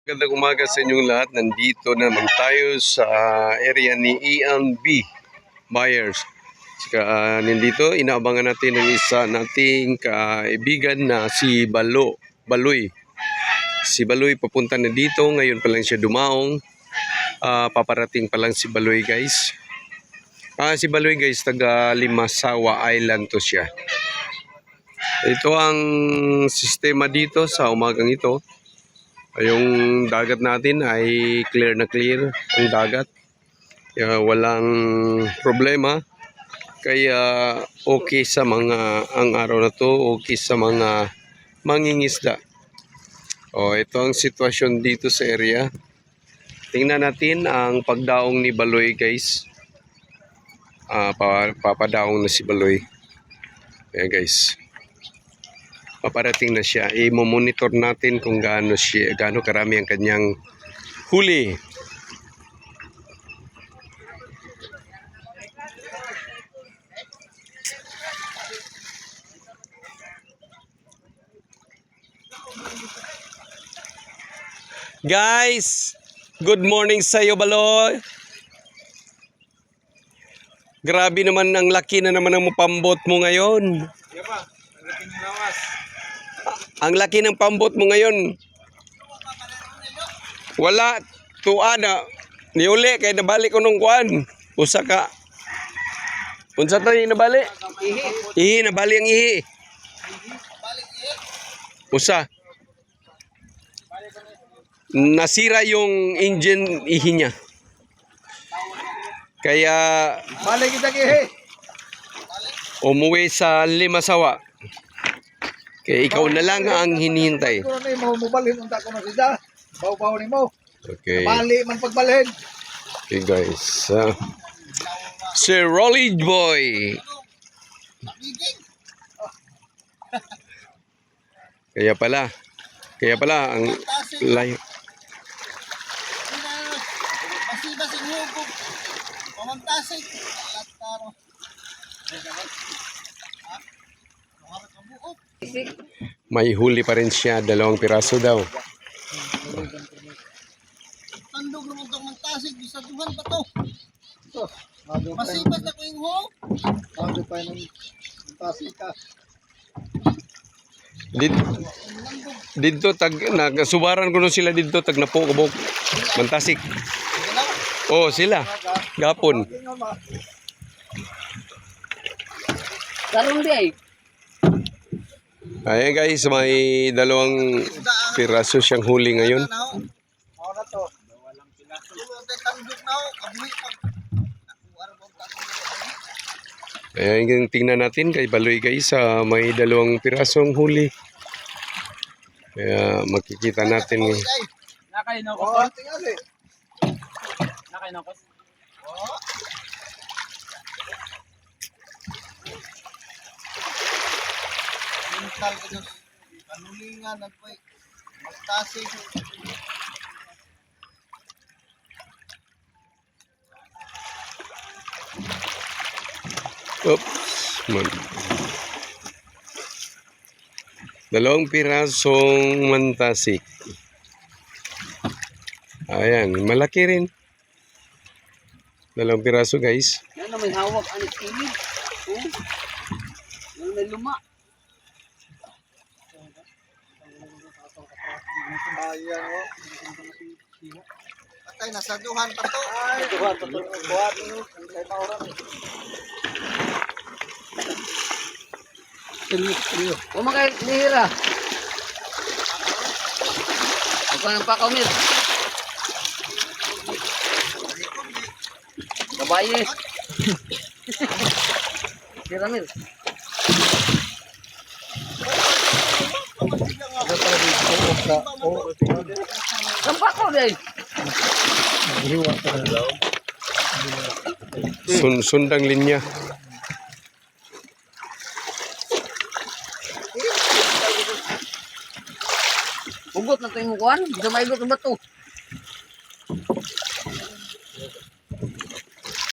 Magandang umaga sa inyong lahat. Nandito naman tayo sa area ni Ian B. Myers. Nandito, inaabangan natin ang isa nating kaibigan na si Baloy. Si Baloy papunta na dito. Ngayon pa lang siya dumaong. Paparating pa lang si Baloy, guys. Si Baloy, guys, taga Limasawa Island to siya. Ito ang sistema dito sa umagang ito. Yung dagat natin ay clear na clear ang dagat. Kaya walang problema. Kaya okay sa ang araw na to, okay sa mga mangingisda. Ito ang sitwasyon dito sa area. Tingnan natin ang pagdaong ni Baloy, guys. Papadaong na si Baloy. Ayan, guys. Paparating na siya. I-monitor natin kung gaano karami ang kanyang huli. Guys, good morning sa iyo, Baloy. Grabe naman, ang laki na naman ang pambot mo ngayon. Ang laki ng pambot mo ngayon. Wala, tuwa na. Niuli, kaya nabalik ko nung kuan. Usa ka. Unsa tayo nabalik? Ihi, nabalik ang ihi. Usa. Nasira yung engine ihi niya. Kaya balik kita ihi. Umuwi sa Limasawa. Kaya ikaw na lang ang hinihintay. Okay. Bali man pagbalhin. Okay, guys. Si Rolly Boy. Kaya pala ang layo. May huli pa rin siya, 2 piraso daw. Tandog naman itong mantasig, isa duhan pa to. Masibas na ko yung ho. Tandog pa yung mantasig ka. Dito nagsubaran ko no sila dito tag napo kabok mantasik. Sila gapon. Karong di ay. Ayan, guys, may 2 piraso siyang huli ngayon. Ayan, tingnan natin kay Baloy, guys, may 2 pirasong huli. Kaya makikita natin. Nakainokos. Nakainokos. Mental ko Diyos. Kanulingan, nagpay. Magtasig. Oops, man. 2 pirasong mantasik. Ayan, malaki rin. 2 piraso, guys. Yan na may hawak ang kilid. Yan may luma. Ayan o. Patay, nasa duhan pa to. Ay, duhan pa to. Buhat nyo. Ang kahit na oras. Kumakay lihira. Ako ng pakamil. Babae. Piramil. Kampak ko deh. Sundang linya. Ugot na tayo mo kuhan. Bisa maigot ng bato.